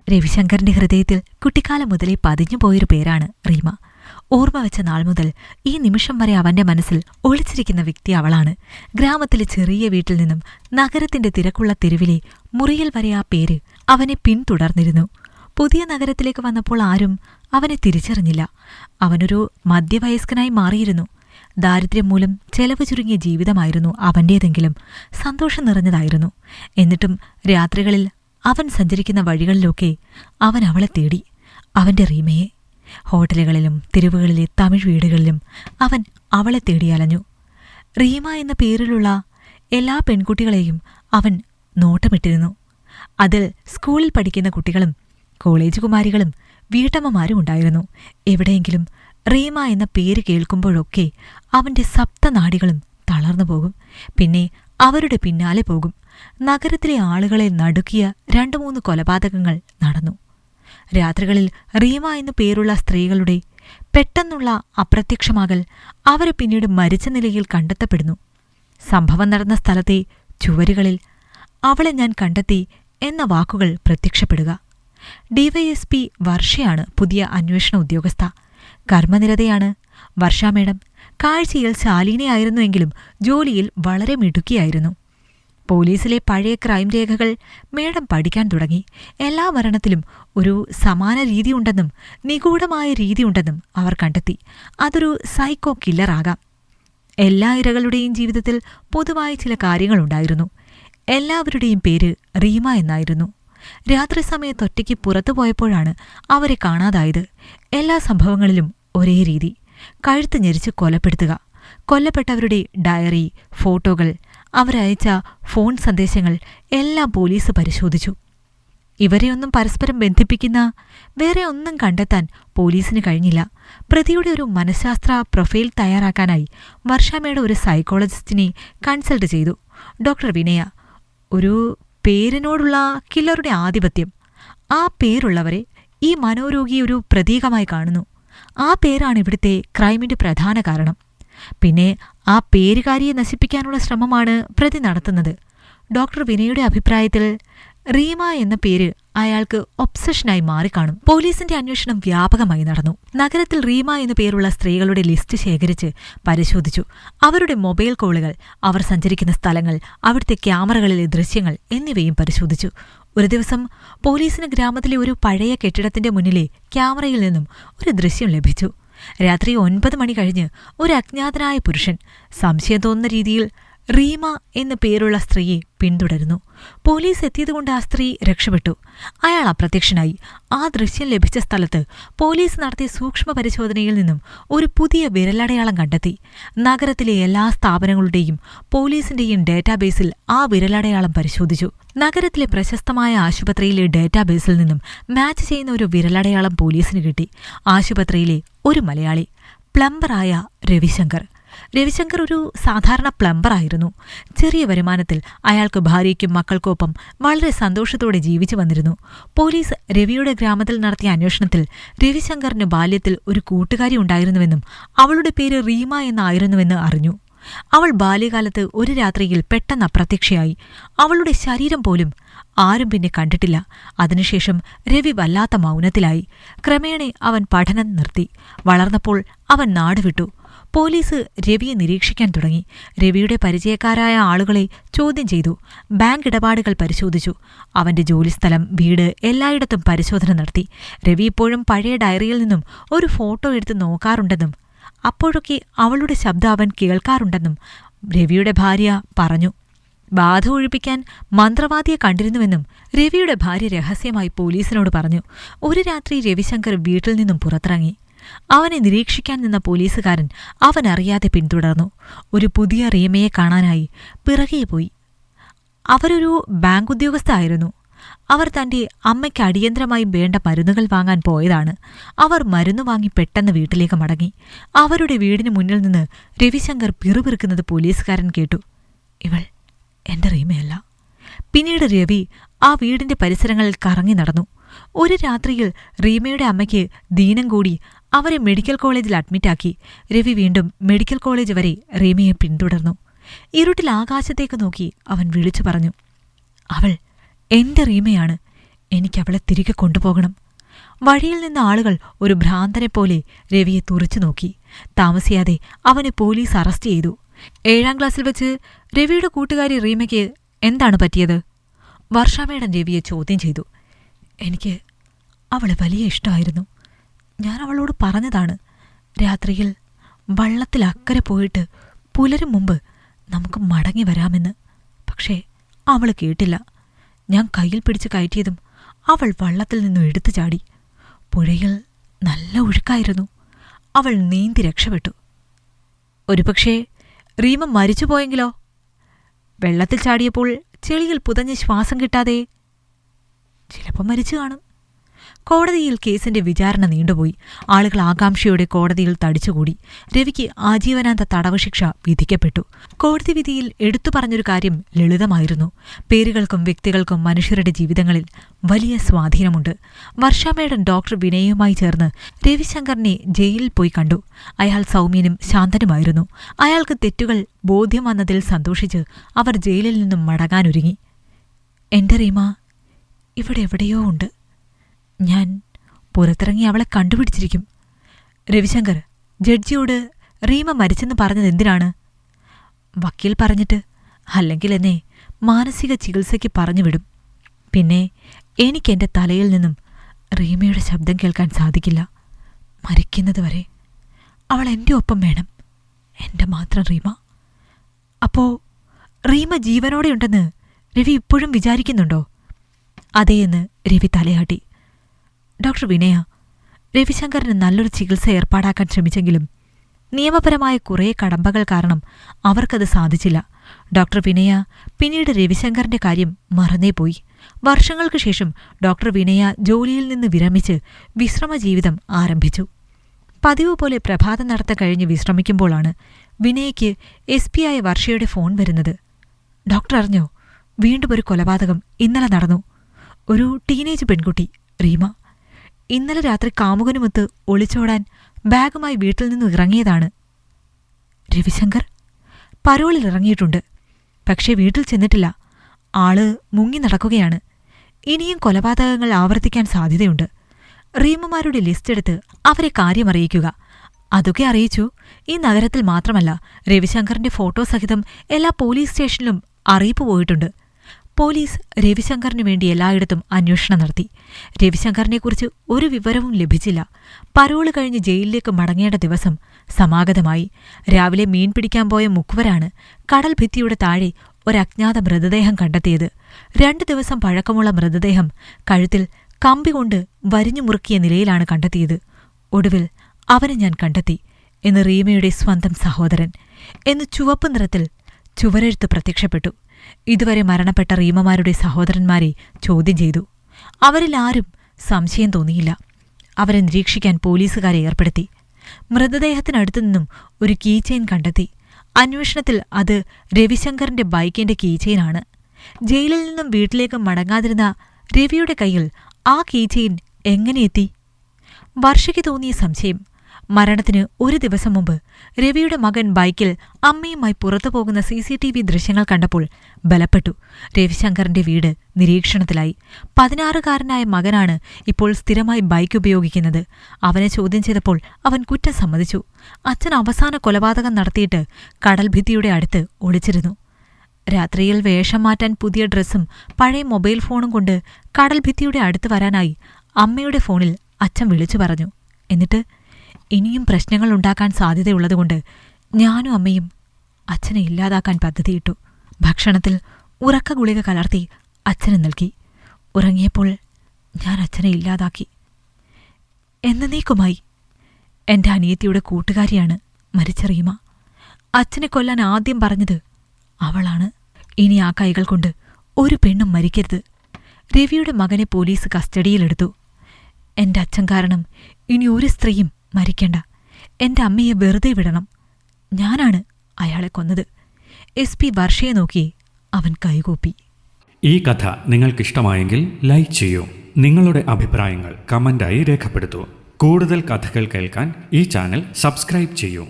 രവിശങ്കറിന്റെ ഹൃദയത്തിൽ കുട്ടിക്കാലം മുതലേ പതിഞ്ഞുപോയൊരു പേരാണ് റീമ. ഓർമ്മ വെച്ച നാൾ മുതൽ ഈ നിമിഷം വരെ അവന്റെ മനസ്സിൽ ഒളിച്ചിരിക്കുന്ന വ്യക്തി അവളാണ്. ഗ്രാമത്തിലെ ചെറിയ വീട്ടിൽ നിന്നും നഗരത്തിന്റെ തിരക്കുള്ള തെരുവിലെ മുറിയിൽ വരെ ആ പേര് അവനെ പിന്തുടർന്നിരുന്നു. പുതിയ നഗരത്തിലേക്ക് വന്നപ്പോൾ ആരും അവനെ തിരിച്ചറിഞ്ഞില്ല. അവനൊരു മധ്യവയസ്കനായി മാറിയിരുന്നു. ദാരിദ്ര്യം മൂലം ചെലവ് ചുരുങ്ങിയ ജീവിതമായിരുന്നു അവന്റേതെങ്കിലും സന്തോഷം നിറഞ്ഞതായിരുന്നു. എന്നിട്ടും രാത്രികളിൽ അവൻ സഞ്ചരിക്കുന്ന വഴികളിലൊക്കെ അവൻ അവളെ തേടി, അവന്റെ റീമയെ. ഹോട്ടലുകളിലും തെരുവുകളിലെ തമിഴ് വീടുകളിലും അവൻ അവളെ തേടി അലഞ്ഞു. റീമ എന്ന പേരിലുള്ള എല്ലാ പെൺകുട്ടികളെയും അവൻ നോട്ടമിട്ടിരുന്നു. അതിൽ സ്കൂളിൽ പഠിക്കുന്ന കുട്ടികളും കോളേജ് കുമാരികളും വീട്ടമ്മമാരും ഉണ്ടായിരുന്നു. എവിടെയെങ്കിലും റീമ എന്ന പേര് കേൾക്കുമ്പോഴൊക്കെ അവന്റെ സപ്തനാഡികളും തളർന്നു പോകും. പിന്നെ അവരുടെ പിന്നാലെ പോകും. നഗരത്തിലെ ആളുകളെ നടുക്കിയ 2-3 കൊലപാതകങ്ങൾ നടന്നു. രാത്രികളിൽ റീമ എന്നു പേരുള്ള സ്ത്രീകളുടെ പെട്ടെന്നുള്ള അപ്രത്യക്ഷമാകൽ അവരെ പിന്നീട് മരിച്ച നിലയിൽ കണ്ടെത്തപ്പെടുന്നു. സംഭവം നടന്ന സ്ഥലത്തെ ചുവരുകളിൽ അവളെ ഞാൻ കണ്ടെത്തി എന്ന വാക്കുകൾ പ്രത്യക്ഷപ്പെടുക. ഡിവൈഎസ്പി വർഷയാണ് പുതിയ അന്വേഷണ ഉദ്യോഗസ്ഥ. കർമ്മനിരതയാണ് വർഷ മേഡം. കാഴ്ചയിൽ ശാലീനയായിരുന്നുവെങ്കിലും ജോലിയിൽ വളരെ മിടുക്കിയായിരുന്നു. പോലീസിലെ പഴയ ക്രൈം രേഖകൾ മേഡം പഠിക്കാൻ തുടങ്ങി. എല്ലാ മരണത്തിലും ഒരു സമാന രീതിയുണ്ടെന്നും നിഗൂഢമായ രീതിയുണ്ടെന്നും അവർ കണ്ടെത്തി. അതൊരു സൈക്കോ കില്ലറാകാം. എല്ലാ ഇരകളുടെയും ജീവിതത്തിൽ പൊതുവായ ചില കാര്യങ്ങളുണ്ടായിരുന്നു. എല്ലാവരുടെയും പേര് റീമ എന്നായിരുന്നു. രാത്രി സമയത്ത് ഒറ്റയ്ക്ക് പുറത്തു പോയപ്പോഴാണ് അവരെ കാണാതായത്. എല്ലാ സംഭവങ്ങളിലും ഒരേ രീതി: കഴുത്ത് ഞെരിച്ച് കൊലപ്പെടുത്തുക. കൊല്ലപ്പെട്ടവരുടെ ഡയറി, ഫോട്ടോകൾ, അവരയച്ച ഫോൺ സന്ദേശങ്ങൾ എല്ലാം പോലീസ് പരിശോധിച്ചു. ഇവരെയൊന്നും പരസ്പരം ബന്ധിപ്പിക്കുന്ന വേറെ ഒന്നും കണ്ടെത്താൻ പോലീസിന് കഴിഞ്ഞില്ല. പ്രതിയുടെ ഒരു മനഃശാസ്ത്ര പ്രൊഫൈൽ തയ്യാറാക്കാനായി വർഷാമ്മയുടെ ഒരു സൈക്കോളജിസ്റ്റിനെ കൺസൾട്ട് ചെയ്തു. ഡോക്ടർ വിനയ. ഒരു പേരിനോടുള്ള കില്ലറുടെ ആധിപത്യം. ആ പേരുള്ളവരെ ഈ മനോരോഗി ഒരു പ്രതീകമായി കാണുന്നു. ആ പേരാണ് ഇവിടുത്തെ ക്രൈമിന്റെ പ്രധാന കാരണം. പിന്നെ ആ പേരുകാരിയെ നശിപ്പിക്കാനുള്ള ശ്രമമാണ് പ്രതി നടത്തുന്നത്. ഡോക്ടർ വിനയുടെ അഭിപ്രായത്തിൽ റീമ എന്ന പേര് അയാൾക്ക് ഒബ്സഷനായി മാറിക്കാണും. പോലീസിന്റെ അന്വേഷണം വ്യാപകമായി നടന്നു. നഗരത്തിൽ റീമ എന്നു പേരുള്ള സ്ത്രീകളുടെ ലിസ്റ്റ് ശേഖരിച്ച് പരിശോധിച്ചു. അവരുടെ മൊബൈൽ കോളുകൾ, അവർ സഞ്ചരിക്കുന്ന സ്ഥലങ്ങൾ, അവിടുത്തെ ക്യാമറകളിലെ ദൃശ്യങ്ങൾ എന്നിവയും പരിശോധിച്ചു. ഒരു ദിവസം പോലീസിന് ഗ്രാമത്തിലെ ഒരു പഴയ കെട്ടിടത്തിന്റെ മുന്നിലെ ക്യാമറയിൽ നിന്നും ഒരു ദൃശ്യം ലഭിച്ചു. രാത്രി 9 മണി കഴിഞ്ഞ് ഒരു അജ്ഞാതനായ പുരുഷൻ സംശയം തോന്നുന്ന രീതിയിൽ റീമ എന്നു പേരുള്ള സ്ത്രീയെ പിന്തുടരുന്നു. പോലീസ് എത്തിയതുകൊണ്ട് ആ സ്ത്രീ രക്ഷപ്പെട്ടു. അയാൾ അപ്രത്യക്ഷനായി. ആ ദൃശ്യം ലഭിച്ച സ്ഥലത്ത് പോലീസ് നടത്തിയ സൂക്ഷ്മ പരിശോധനയിൽ നിന്നും ഒരു പുതിയ വിരലടയാളം കണ്ടെത്തി. നഗരത്തിലെ എല്ലാ സ്ഥാപനങ്ങളുടെയും പോലീസിന്റെയും ഡേറ്റാബേസിൽ ആ വിരലടയാളം പരിശോധിച്ചു. നഗരത്തിലെ പ്രശസ്തമായ ആശുപത്രിയിലെ ഡേറ്റാബേസിൽ നിന്നും മാച്ച് ചെയ്യുന്ന ഒരു വിരലടയാളം പോലീസിന് കിട്ടി. ആശുപത്രിയിലെ ഒരു മലയാളി, പ്ലംബറായ രവിശങ്കർ. രവിശങ്കർ ഒരു സാധാരണ പ്ലംബറായിരുന്നു. ചെറിയ വരുമാനത്തിൽ അയാൾക്ക് ഭാര്യയ്ക്കും മക്കൾക്കൊപ്പം വളരെ സന്തോഷത്തോടെ ജീവിച്ചു വന്നിരുന്നു. പോലീസ് രവിയുടെ ഗ്രാമത്തിൽ നടത്തിയ അന്വേഷണത്തിൽ രവിശങ്കറിന് ബാല്യത്തിൽ ഒരു കൂട്ടുകാരി ഉണ്ടായിരുന്നുവെന്നും അവളുടെ പേര് റീമ എന്നായിരുന്നുവെന്ന് അറിഞ്ഞു. അവൾ ബാല്യകാലത്ത് ഒരു രാത്രിയിൽ പെട്ടെന്ന് അപ്രത്യക്ഷയായി. അവളുടെ ശരീരം പോലും ആരും പിന്നെ കണ്ടിട്ടില്ല. അതിനുശേഷം രവി വല്ലാത്ത മൗനത്തിലായി. ക്രമേണ അവൻ പഠനം നിർത്തി. വളർന്നപ്പോൾ അവൻ നാടുവിട്ടു. പോലീസ് രവിയെ നിരീക്ഷിക്കാൻ തുടങ്ങി. രവിയുടെ പരിചയക്കാരായ ആളുകളെ ചോദ്യം ചെയ്തു. ബാങ്ക് ഇടപാടുകൾ പരിശോധിച്ചു. അവന്റെ ജോലിസ്ഥലം, വീട്, എല്ലായിടത്തും പരിശോധന നടത്തി. രവി ഇപ്പോഴും പഴയ ഡയറിയിൽ നിന്നും ഒരു ഫോട്ടോ എടുത്ത് നോക്കാറുണ്ടെന്നും അപ്പോഴൊക്കെ അവളുടെ ശബ്ദം അവൻ കേൾക്കാറുണ്ടെന്നും രവിയുടെ ഭാര്യ പറഞ്ഞു. ബാധ ഒഴിപ്പിക്കാൻ മന്ത്രവാദിയെ കണ്ടിരുന്നുവെന്നും രവിയുടെ ഭാര്യ രഹസ്യമായി പോലീസിനോട് പറഞ്ഞു. ഒരു രാത്രി രവിശങ്കർ വീട്ടിൽ നിന്നും പുറത്തിറങ്ങി. അവനെ നിരീക്ഷിക്കാൻ നിന്ന പോലീസുകാരൻ അവനറിയാതെ പിന്തുടർന്നു. ഒരു പുതിയ റീമയെ കാണാനായി പിറകെ പോയി. അവരൊരു ബാങ്ക് ഉദ്യോഗസ്ഥ. അവർ തന്റെ അമ്മയ്ക്ക് അടിയന്തരമായി വേണ്ട മരുന്നുകൾ വാങ്ങാൻ പോയതാണ്. അവർ മരുന്ന് വാങ്ങി പെട്ടെന്ന് വീട്ടിലേക്ക് മടങ്ങി. അവരുടെ വീടിന് മുന്നിൽ നിന്ന് രവിശങ്കർ പിറുപിറുക്കുന്നത് പോലീസുകാരൻ കേട്ടു. ഇവൾ എന്റെ റീമയല്ല. പിന്നീട് രവി ആ വീടിന്റെ പരിസരങ്ങളിൽ കറങ്ങി നടന്നു. ഒരു രാത്രിയിൽ റീമയുടെ അമ്മയ്ക്ക് ദീനം കൂടി അവരെ മെഡിക്കൽ കോളേജിൽ അഡ്മിറ്റാക്കി. രവി വീണ്ടും മെഡിക്കൽ കോളേജ് വരെ റീമയെ പിന്തുടർന്നു. ഇരുട്ടിൽ ആകാശത്തേക്ക് നോക്കി അവൻ വിളിച്ചു പറഞ്ഞു, അവൾ എന്റെ റീമയാണ്. എനിക്കവളെ തിരികെ കൊണ്ടുപോകണം. വഴിയിൽ നിന്ന് ആളുകൾ ഒരു ഭ്രാന്തനെ പോലെ രവിയെ തുറച്ചു നോക്കി. താമസിയാതെ അവനെ പോലീസ് അറസ്റ്റ് ചെയ്തു. 7ാം ക്ലാസ്സിൽ വെച്ച് രവിയുടെ കൂട്ടുകാരി റീമയ്ക്ക് എന്താണ് പറ്റിയത്? വർഷാമേടൻ രവിയെ ചോദ്യം ചെയ്തു. എനിക്ക് അവളെ വലിയ ഇഷ്ടമായിരുന്നു. ഞാൻ അവളോട് പറഞ്ഞതാണ്, രാത്രിയിൽ വള്ളത്തിൽ അക്കരെ പോയിട്ട് പുലരും മുമ്പ് നമുക്ക് മടങ്ങി വരാമെന്ന്. പക്ഷേ അവൾ കേട്ടില്ല. ഞാൻ കയ്യിൽ പിടിച്ച് കയറ്റിയതും അവൾ വള്ളത്തിൽ നിന്നും എടുത്തു ചാടി. പുഴയിൽ നല്ല ഒഴുക്കായിരുന്നു. അവൾ നീന്തി രക്ഷപ്പെട്ടു. ഒരുപക്ഷേ റീമ മരിച്ചുപോയെങ്കിലോ? വെള്ളത്തിൽ ചാടിയപ്പോൾ ചെളിയിൽ പുതഞ്ഞ് ശ്വാസം കിട്ടാതെ ചിലപ്പോൾ മരിച്ചു കാണും. കോടതിയിൽ കേസിന്റെ വിചാരണ നീണ്ടുപോയി. ആളുകൾ ആകാംക്ഷയോടെ കോടതിയിൽ തടിച്ചുകൂടി. രവിക്ക് ആജീവനാന്ത തടവ് ശിക്ഷ വിധിക്കപ്പെട്ടു. കോടതി വിധിയിൽ എടുത്തു പറഞ്ഞൊരു കാര്യം ലളിതമായിരുന്നു. പേരുകൾക്കും വ്യക്തികൾക്കും മനുഷ്യരുടെ ജീവിതങ്ങളിൽ വലിയ സ്വാധീനമുണ്ട്. വർഷാമേടൻ ഡോക്ടർ വിനയുമായി ചേർന്ന് രവിശങ്കറിനെ ജയിലിൽ പോയി കണ്ടു. അയാൾ സൗമ്യനും ശാന്തനുമായിരുന്നു. അയാൾക്ക് തെറ്റുകൾ ബോധ്യം വന്നതിൽ സന്തോഷിച്ച് അവർ ജയിലിൽ നിന്നും മടങ്ങാനൊരുങ്ങി. എന്റെ റീമ ഇവിടെ എവിടെയോ ഉണ്ട്. ഞാൻ പുറത്തിറങ്ങി അവളെ കണ്ടുപിടിച്ചിരിക്കും. രവിശങ്കർ ജഡ്ജിയോട് റീമ മരിച്ചെന്ന് പറഞ്ഞത് എന്തിനാണ്? വക്കീൽ പറഞ്ഞിട്ട്, അല്ലെങ്കിൽ എന്നെ മാനസിക ചികിത്സയ്ക്ക് പറഞ്ഞുവിടും. പിന്നെ എനിക്കെൻ്റെ തലയിൽ നിന്നും റീമയുടെ ശബ്ദം കേൾക്കാൻ സാധിക്കില്ല. മരിക്കുന്നതുവരെ അവൾ എൻ്റെ ഒപ്പം വേണം, എൻ്റെ മാത്രം റീമ. അപ്പോ റീമ ജീവനോടെയുണ്ടെന്ന് രവി ഇപ്പോഴും വിചാരിക്കുന്നുണ്ടോ? അതേയെന്ന് രവി തലയാട്ടി. ഡോക്ടർ വിനയ രവിശങ്കറിന് നല്ലൊരു ചികിത്സ ഏർപ്പാടാക്കാൻ ശ്രമിച്ചെങ്കിലും നിയമപരമായ കുറേ കടമ്പകൾ കാരണം അവർക്കത് സാധിച്ചില്ല. ഡോക്ടർ വിനയ പിന്നീട് രവിശങ്കറിന്റെ കാര്യം മറന്നേപോയി. വർഷങ്ങൾക്ക് ശേഷം ഡോക്ടർ വിനയ ജോലിയിൽ നിന്ന് വിരമിച്ച് വിശ്രമജീവിതം ആരംഭിച്ചു. പതിവ് പോലെ പ്രഭാതം നടത്ത കഴിഞ്ഞ് വിശ്രമിക്കുമ്പോഴാണ് വിനയയ്ക്ക് SP ആയ വർഷയുടെ ഫോൺ വരുന്നത്. ഡോക്ടർ അറിഞ്ഞോ? വീണ്ടും ഒരു കൊലപാതകം ഇന്നലെ നടന്നു. ഒരു ടീനേജ് പെൺകുട്ടി റീമ ഇന്നലെ രാത്രി കാമുകനുമൊത്ത് ഒളിച്ചോടാൻ ബാഗുമായി വീട്ടിൽ നിന്നും ഇറങ്ങിയതാണ്. രവിശങ്കർ പരോളിൽ ഇറങ്ങിയിട്ടുണ്ട്. പക്ഷേ വീട്ടിൽ ചെന്നിട്ടില്ല. ആള് മുങ്ങി നടക്കുകയാണ്. ഇനിയും കൊലപാതകങ്ങൾ ആവർത്തിക്കാൻ സാധ്യതയുണ്ട്. റീമമാരുടെ ലിസ്റ്റെടുത്ത് അവരെ കാര്യമറിയിക്കുക. അതൊക്കെ അറിയിച്ചു. ഈ നഗരത്തിൽ മാത്രമല്ല, രവിശങ്കറിന്റെ ഫോട്ടോ സഹിതം എല്ലാ പോലീസ് സ്റ്റേഷനിലും അറിയിപ്പ് പോയിട്ടുണ്ട്. പോലീസ് രവിശങ്കറിനു വേണ്ടി എല്ലായിടത്തും അന്വേഷണം നടത്തി. രവിശങ്കറിനെക്കുറിച്ച് ഒരു വിവരവും ലഭിച്ചില്ല. പരോള് കഴിഞ്ഞ് ജയിലിലേക്ക് മടങ്ങേണ്ട ദിവസം സമാഗതമായി. രാവിലെ മീൻ പിടിക്കാൻ പോയ മുക്കുവരാണ് കടൽ ഭിത്തിയുടെ താഴെ ഒരജ്ഞാത മൃതദേഹം കണ്ടെത്തിയത്. 2 ദിവസം പഴക്കമുള്ള മൃതദേഹം കഴുത്തിൽ കമ്പി കൊണ്ട് വരിഞ്ഞു മുറുക്കിയ നിലയിലാണ് കണ്ടെത്തിയത്. ഒടുവിൽ അവനെ ഞാൻ കണ്ടെത്തി എന്ന് റീമയുടെ സ്വന്തം സഹോദരൻ എന്ന് ചുവപ്പ് നിറത്തിൽ ചുവരെഴുത്ത് പ്രത്യക്ഷപ്പെട്ടു. ഇതുവരെ മരണപ്പെട്ട റീമമാരുടെ സഹോദരന്മാരെ ചോദ്യം ചെയ്തു. അവരിൽ ആരും സംശയം തോന്നിയില്ല. അവരെ നിരീക്ഷിക്കാൻ പോലീസുകാരെ ഏർപ്പെടുത്തി. മൃതദേഹത്തിനടുത്തു നിന്നും ഒരു കീചെയിൻ കണ്ടെത്തി. അന്വേഷണത്തിൽ അത് രവിശങ്കറിന്റെ ബൈക്കിന്റെ കീചെയിനാണ്. ജയിലിൽ നിന്നും വീട്ടിലേക്ക് മടങ്ങാതിരുന്ന രവിയുടെ കയ്യിൽ ആ കീചെയിൻ എങ്ങനെയെത്തി? വർഷയ്ക്ക് തോന്നിയ സംശയം. മരണത്തിന് 1 ദിവസം മുമ്പ് രവിയുടെ മകൻ ബൈക്കിൽ അമ്മയുമായി പുറത്തു പോകുന്ന CCTV ദൃശ്യങ്ങൾ കണ്ടപ്പോൾ ബലപ്പെട്ടു. രവിശങ്കറിന്റെ വീട് നിരീക്ഷണത്തിലായി. 16-കാരനായ മകനാണ് ഇപ്പോൾ സ്ഥിരമായി ബൈക്ക് ഉപയോഗിക്കുന്നത്. അവനെ ചോദ്യം ചെയ്തപ്പോൾ അവൻ കുറ്റം സമ്മതിച്ചു. അച്ഛൻ അവസാന കൊലപാതകം നടത്തിയിട്ട് കടൽ ഭിത്തിയുടെ അടുത്ത് ഒളിച്ചിരുന്നു. രാത്രിയിൽ വേഷം മാറ്റാൻ പുതിയ ഡ്രസ്സും പഴയ മൊബൈൽ ഫോണും കൊണ്ട് കടൽ ഭിത്തിയുടെ അടുത്ത് വരാനായി അമ്മയുടെ ഫോണിൽ അച്ഛൻ വിളിച്ചു പറഞ്ഞു. എന്നിട്ട് ഇനിയും പ്രശ്നങ്ങൾ ഉണ്ടാക്കാൻ സാധ്യതയുള്ളതുകൊണ്ട് ഞാനും അമ്മയും അച്ഛനെ ഇല്ലാതാക്കാൻ പദ്ധതിയിട്ടു. ഭക്ഷണത്തിൽ ഉറക്ക ഗുളിക കലർത്തി അച്ഛന് നൽകി. ഉറങ്ങിയപ്പോൾ ഞാൻ അച്ഛനെ ഇല്ലാതാക്കി. എന്നേക്കുമായി എന്റെ അനിയത്തിയുടെ കൂട്ടുകാരിയാണ് മരിച്ച റീമ. അച്ഛനെ കൊല്ലാൻ ആദ്യം പറഞ്ഞത് അവളാണ്. ഇനി ആ കൈകൾ കൊണ്ട് ഒരു പെണ്ണും മരിക്കരുത്. രവിയുടെ മകനെ പോലീസ് കസ്റ്റഡിയിലെടുത്തു. എന്റെ അച്ഛൻ കാരണം ഇനി ഒരു സ്ത്രീയും മരിക്കണ്ട. എന്റെ അമ്മയെ വെറുതെ വിടണം. ഞാനാണ് അയാളെ കൊന്നത്. SP വർഷയെ നോക്കി അവൻ കൈകൂപ്പി. ഈ കഥ നിങ്ങൾക്കിഷ്ടമായെങ്കിൽ ലൈക്ക് ചെയ്യൂ. നിങ്ങളുടെ അഭിപ്രായങ്ങൾ കമന്റായി രേഖപ്പെടുത്തൂ. കൂടുതൽ കഥകൾ കേൾക്കാൻ ഈ ചാനൽ സബ്സ്ക്രൈബ് ചെയ്യൂ.